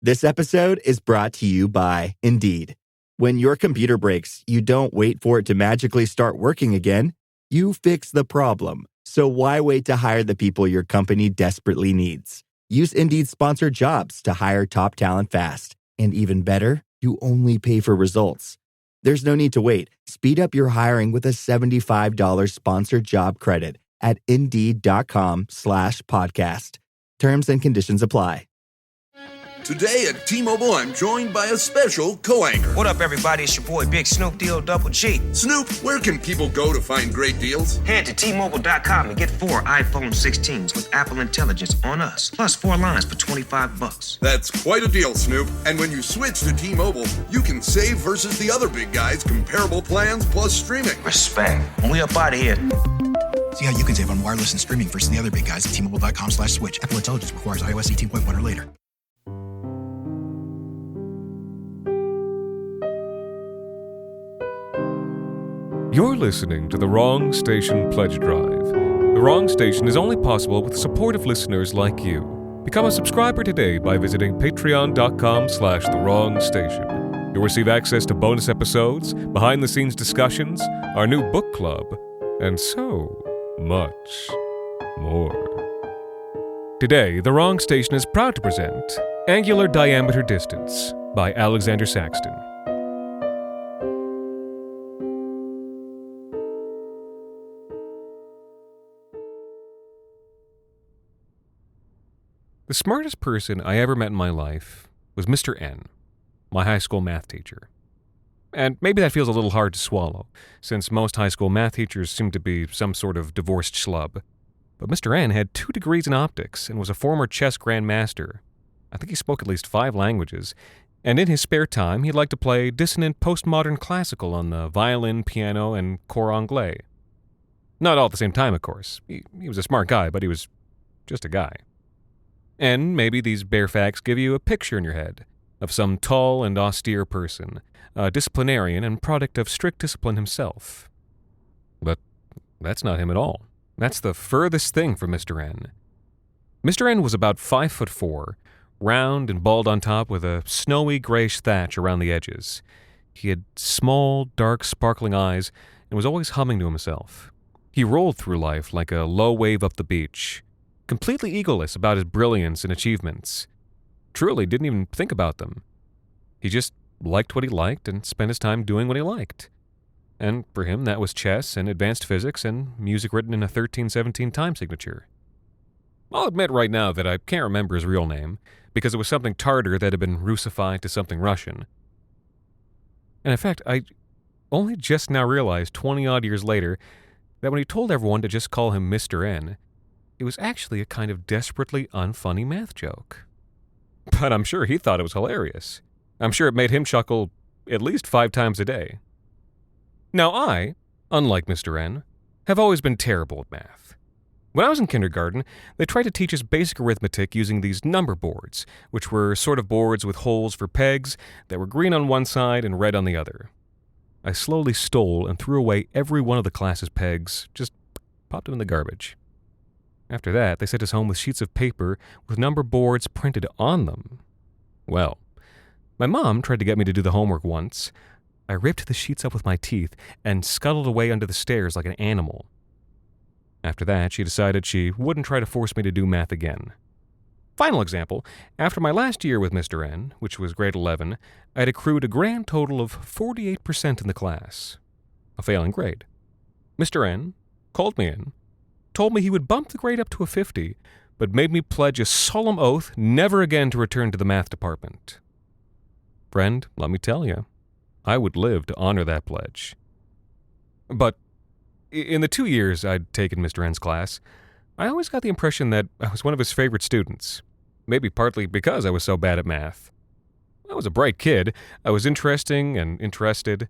This episode is brought to you by Indeed. When your computer breaks, you don't wait for it to magically start working again. You fix the problem. So why wait to hire the people your company desperately needs? Use Indeed's sponsored jobs to hire top talent fast. And even better, you only pay for results. There's no need to wait. Speed up your hiring with a $75 sponsored job credit at Indeed.com/podcast. Terms and conditions apply. Today at T-Mobile, I'm joined by a special co-anchor. What up, everybody? It's your boy, Big Snoop Deal Double G. Snoop, where can people go to find great deals? Head to T-Mobile.com and get 4 iPhone 16s with Apple Intelligence on us, plus 4 lines for $25. That's quite a deal, Snoop. And when you switch to T-Mobile, you can save versus the other big guys' comparable plans plus streaming. Respect. We up out of here. See how you can save on wireless and streaming versus the other big guys at T-Mobile.com/switch. Apple Intelligence requires iOS 18.1 or later. You're listening to The Wrong Station Pledge Drive. The Wrong Station is only possible with supportive listeners like you. Become a subscriber today by visiting patreon.com/thewrongstation. You'll receive access to bonus episodes, behind-the-scenes discussions, our new book club, and so much more. Today, The Wrong Station is proud to present Angular Diameter Distance by Alexander Saxton. The smartest person I ever met in my life was Mr. N, my high school math teacher. And maybe that feels a little hard to swallow, since most high school math teachers seem to be some sort of divorced schlub. But Mr. N had 2 degrees in optics and was a former chess grandmaster. I think he spoke at least 5 languages, and in his spare time he liked to play dissonant postmodern classical on the violin, piano, and cor anglais. Not all at the same time, of course. He was a smart guy, but he was just a guy. And maybe these bare facts give you a picture in your head of some tall and austere person, a disciplinarian and product of strict discipline himself. But that's not him at all. That's the furthest thing from Mr. N. Mr. N was about 5'4", round and bald on top with a snowy grayish thatch around the edges. He had small, dark, sparkling eyes and was always humming to himself. He rolled through life like a low wave up the beach, completely egoless about his brilliance and achievements. Truly didn't even think about them. He just liked what he liked and spent his time doing what he liked. And for him, that was chess and advanced physics and music written in a 1317 time signature. I'll admit right now that I can't remember his real name, because it was something Tartar that had been Russified to something Russian. And in fact, I only just now realized 20-odd years later that when he told everyone to just call him Mr. N, it was actually a kind of desperately unfunny math joke. But I'm sure he thought it was hilarious. I'm sure it made him chuckle at least 5 times a day. Now I, unlike Mr. N, have always been terrible at math. When I was in kindergarten, they tried to teach us basic arithmetic using these number boards, which were sort of boards with holes for pegs that were green on one side and red on the other. I slowly stole and threw away every one of the class's pegs, just popped them in the garbage. After that, they sent us home with sheets of paper with number boards printed on them. Well, my mom tried to get me to do the homework once. I ripped the sheets up with my teeth and scuttled away under the stairs like an animal. After that, she decided she wouldn't try to force me to do math again. Final example, after my last year with Mr. N, which was grade 11, I had accrued a grand total of 48% in the class. A failing grade. Mr. N called me in, told me he would bump the grade up to a 50, but made me pledge a solemn oath never again to return to the math department. Friend, let me tell you, I would live to honor that pledge. But in the 2 years I'd taken Mr. N's class, I always got the impression that I was one of his favorite students, maybe partly because I was so bad at math. I was a bright kid, I was interesting and interested,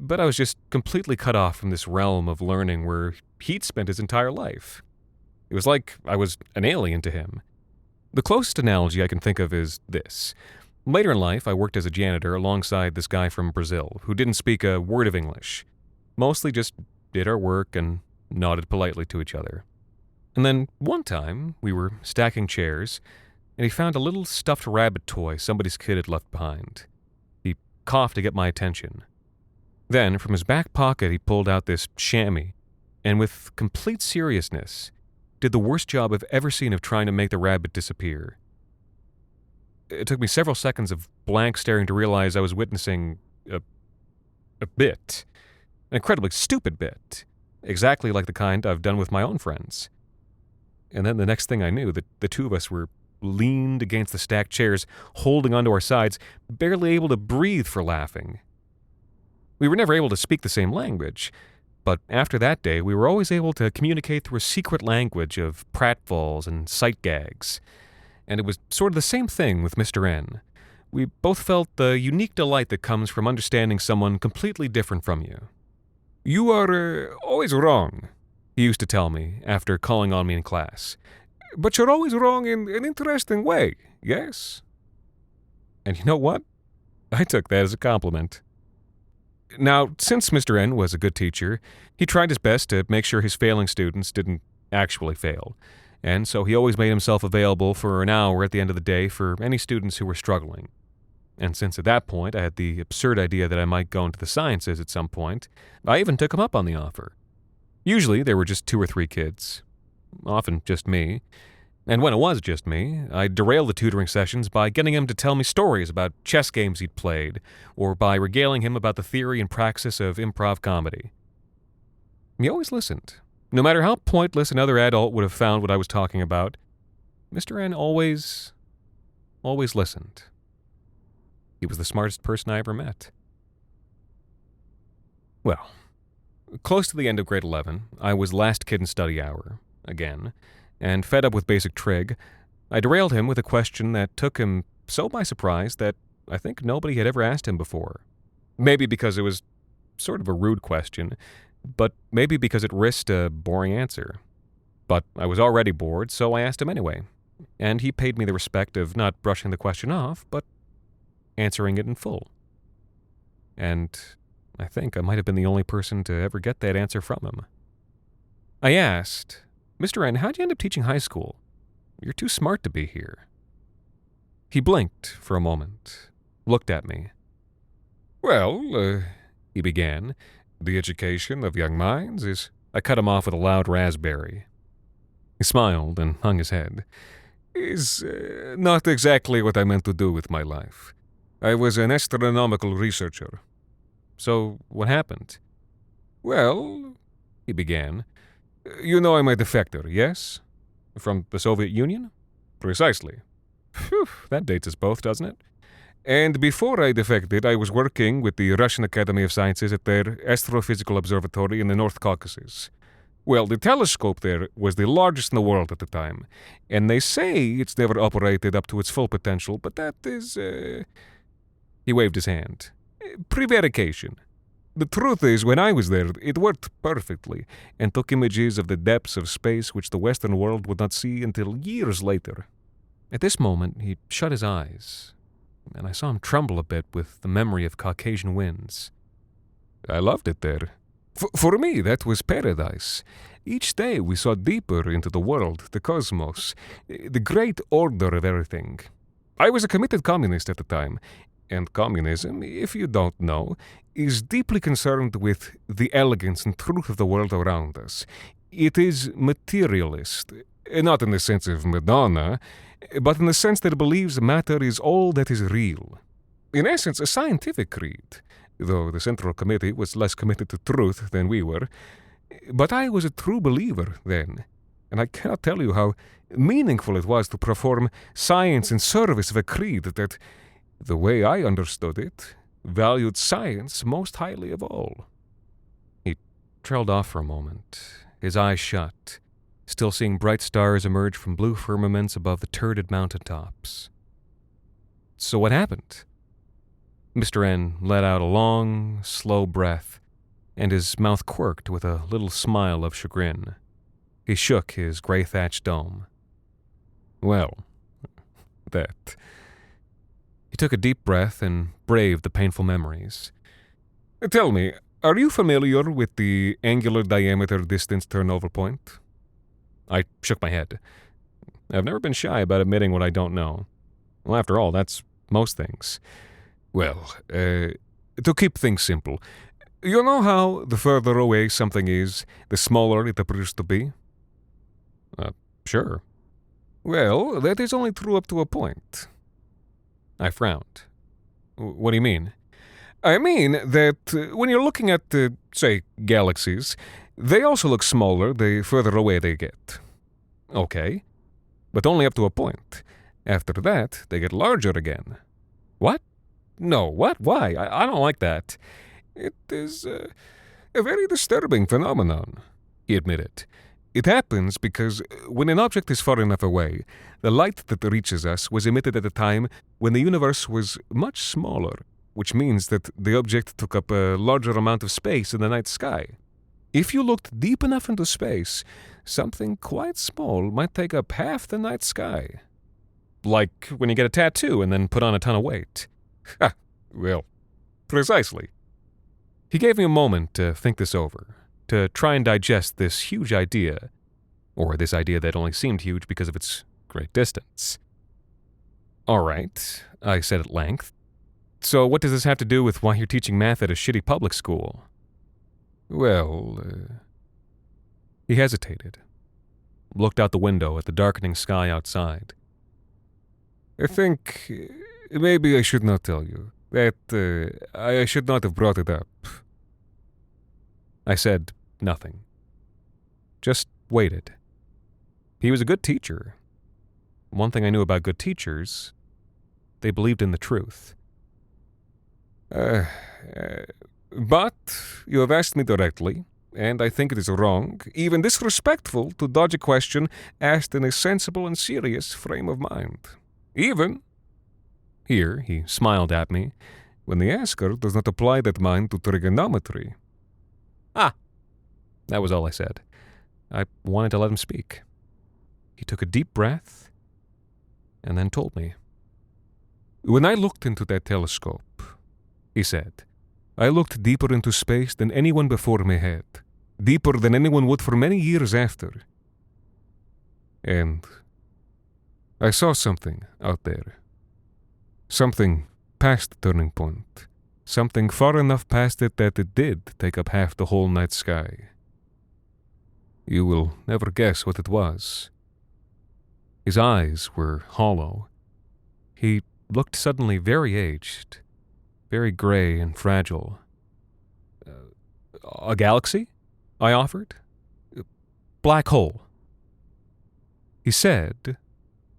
but I was just completely cut off from this realm of learning where he'd spent his entire life. It was like I was an alien to him. The closest analogy I can think of is this. Later in life, I worked as a janitor alongside this guy from Brazil who didn't speak a word of English. Mostly just did our work and nodded politely to each other. And then one time, we were stacking chairs, and he found a little stuffed rabbit toy somebody's kid had left behind. He coughed to get my attention. Then, from his back pocket, he pulled out this chamois, and with complete seriousness, did the worst job I've ever seen of trying to make the rabbit disappear. It took me several seconds of blank staring to realize I was witnessing a bit. An incredibly stupid bit. Exactly like the kind I've done with my own friends. And then the next thing I knew, the two of us were leaned against the stacked chairs, holding onto our sides, barely able to breathe for laughing. We were never able to speak the same language, but after that day, we were always able to communicate through a secret language of pratfalls and sight gags. And it was sort of the same thing with Mr. N. We both felt the unique delight that comes from understanding someone completely different from you. "You are always wrong," he used to tell me after calling on me in class. "But you're always wrong in an interesting way, yes?" And you know what? I took that as a compliment. Now, since Mr. N was a good teacher, he tried his best to make sure his failing students didn't actually fail, and so he always made himself available for an hour at the end of the day for any students who were struggling. And since at that point I had the absurd idea that I might go into the sciences at some point, I even took him up on the offer. Usually there were just 2 or 3 kids, often just me. And when it was just me, I'd derail the tutoring sessions by getting him to tell me stories about chess games he'd played, or by regaling him about the theory and praxis of improv comedy. He always listened. No matter how pointless another adult would have found what I was talking about, Mr. N always listened. He was the smartest person I ever met. Well, close to the end of grade 11, I was last kid in study hour, again, and fed up with basic trig, I derailed him with a question that took him so by surprise that I think nobody had ever asked him before. Maybe because it was sort of a rude question, but maybe because it risked a boring answer. But I was already bored, so I asked him anyway, and he paid me the respect of not brushing the question off, but answering it in full. And I think I might have been the only person to ever get that answer from him. I asked, "Mr. N, how'd you end up teaching high school? You're too smart to be here." He blinked for a moment, looked at me. "Well, he began, the education of young minds is—" I cut him off with a loud raspberry. He smiled and hung his head. "Is not exactly what I meant to do with my life. I was an astronomical researcher." "So, what happened?" "Well," he began, "you know I'm a defector, yes? From the Soviet Union?" "Precisely." "Phew, that dates us both, doesn't it?" "And before I defected, I was working with the Russian Academy of Sciences at their astrophysical observatory in the North Caucasus. Well, the telescope there was the largest in the world at the time, and they say it's never operated up to its full potential, but that is, He waved his hand. "Prevarication. The truth is, when I was there, it worked perfectly, and took images of the depths of space which the Western world would not see until years later." At this moment, he shut his eyes, and I saw him tremble a bit with the memory of Caucasian winds. "I loved it there. For me, that was paradise. Each day we saw deeper into the world, the cosmos, the great order of everything. I was a committed communist at the time, and communism, if you don't know, is deeply concerned with the elegance and truth of the world around us. It is materialist, not in the sense of Madonna, but in the sense that it believes matter is all that is real. In essence, a scientific creed, though the Central Committee was less committed to truth than we were. But I was a true believer then, and I cannot tell you how meaningful it was to perform science in service of a creed that, the way I understood it, valued science most highly of all." He trailed off for a moment, his eyes shut, still seeing bright stars emerge from blue firmaments above the turreted mountaintops. "So what happened?" Mr. N let out a long, slow breath, and his mouth quirked with a little smile of chagrin. He shook his gray-thatched dome. "Well, that..." He took a deep breath and braved the painful memories. "Tell me, are you familiar with the angular diameter distance turnover point?" I shook my head. I've never been shy about admitting what I don't know. Well, after all, that's most things. Well, to keep things simple, you know how the further away something is, the smaller it appears to be? Sure. Well, that is only true up to a point. I frowned. What do you mean? I mean that when you're looking at, say, galaxies, they also look smaller the further away they get. Okay, but only up to a point. After that, they get larger again. What? No, what? Why? I don't like that. It is a very disturbing phenomenon, he admitted. It happens because when an object is far enough away, the light that reaches us was emitted at a time when the universe was much smaller, which means that the object took up a larger amount of space in the night sky. If you looked deep enough into space, something quite small might take up half the night sky. Like when you get a tattoo and then put on a ton of weight. Ha! Well, precisely. He gave me a moment to think this over, to try and digest this huge idea, or this idea that only seemed huge because of its great distance. All right, I said at length. So what does this have to do with why you're teaching math at a shitty public school? Well, he hesitated, looked out the window at the darkening sky outside. I think maybe I should not tell you, that I should not have brought it up. I said nothing. Just waited. He was a good teacher. One thing I knew about good teachers, they believed in the truth. But you have asked me directly, and I think it is wrong, even disrespectful, to dodge a question asked in a sensible and serious frame of mind. Even, here he smiled at me, when the asker does not apply that mind to trigonometry. That was all I said. I wanted to let him speak. He took a deep breath, and then told me. When I looked into that telescope, he said, I looked deeper into space than anyone before me had, deeper than anyone would for many years after. And I saw something out there. Something past the turning point. Something far enough past it that it did take up half the whole night sky. You will never guess what it was. His eyes were hollow. He looked suddenly very aged, very gray and fragile. A galaxy? I offered. Black hole. He said,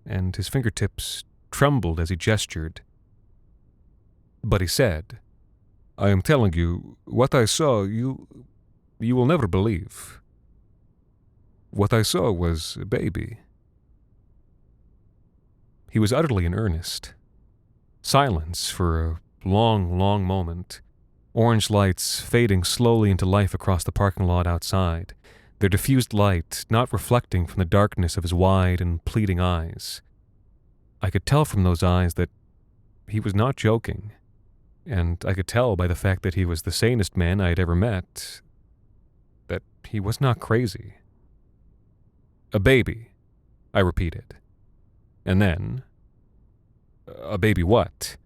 and his fingertips trembled as he gestured. But he said, I am telling you, what I saw, you will never believe. What I saw was a baby. He was utterly in earnest. Silence for a long, long moment. Orange lights fading slowly into life across the parking lot outside, their diffused light not reflecting from the darkness of his wide and pleading eyes. I could tell from those eyes that he was not joking, and I could tell by the fact that he was the sanest man I had ever met that he was not crazy. A baby, I repeated. And then, a baby what?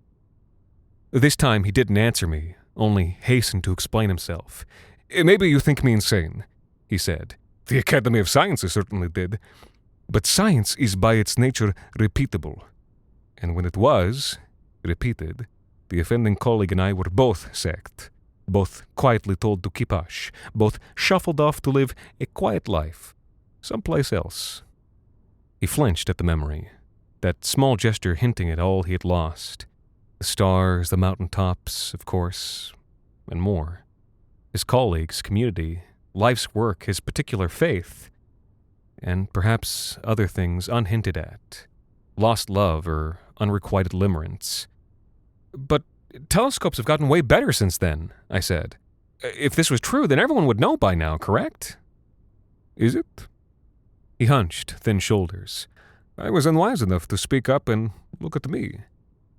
This time he didn't answer me, only hastened to explain himself. Maybe you think me insane, he said. The Academy of Sciences certainly did. But science is by its nature repeatable. And when it was repeated, the offending colleague and I were both sacked, both quietly told to keep hush, both shuffled off to live a quiet life, someplace else. He flinched at the memory, that small gesture hinting at all he had lost. The stars, the mountain tops, of course, and more. His colleagues, community, life's work, his particular faith, and perhaps other things unhinted at. Lost love or unrequited limerence. But telescopes have gotten way better since then, I said. If this was true, then everyone would know by now, correct? Is it? He hunched thin shoulders. I was unwise enough to speak up and look at me.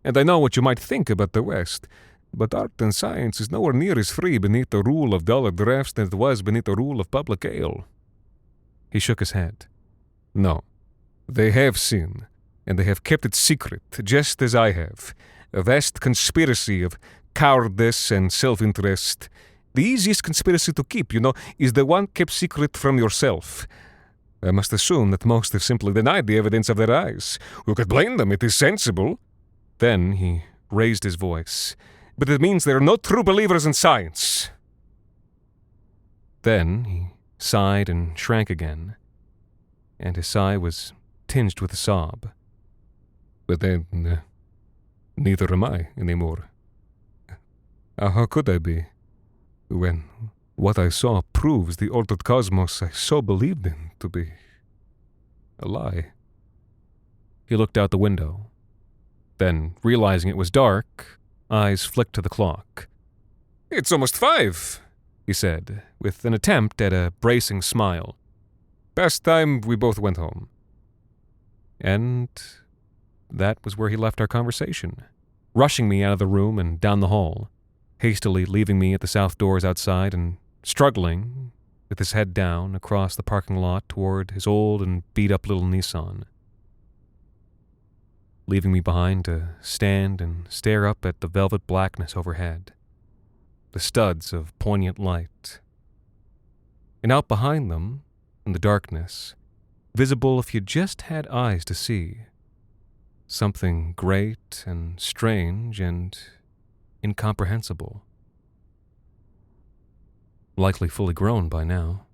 And I know what you might think about the West, but art and science is nowhere near as free beneath the rule of dollar drafts than it was beneath the rule of public ale. He shook his head. No, They have seen, and they have kept it secret, just as I have. A vast conspiracy of cowardice and self-interest. The easiest conspiracy to keep, is the one kept secret from yourself. I must assume that most have simply denied the evidence of their eyes. Who could blame them? It is sensible. Then he raised his voice. But it means there are no true believers in science. Then he sighed and shrank again, and his sigh was tinged with a sob. But then, neither am I anymore. How could I be, when what I saw proves the altered cosmos I so believed in to be a lie? He looked out the window. Then, realizing it was dark, eyes flicked to the clock. "It's almost 5, he said, with an attempt at a bracing smile. "Past time we both went home." And that was where he left our conversation, rushing me out of the room and down the hall, hastily leaving me at the south doors outside and struggling, with his head down, across the parking lot toward his old and beat-up little Nissan, leaving me behind to stand and stare up at the velvet blackness overhead, the studs of poignant light. And out behind them, in the darkness, visible if you just had eyes to see, something great and strange and incomprehensible. Likely fully grown by now.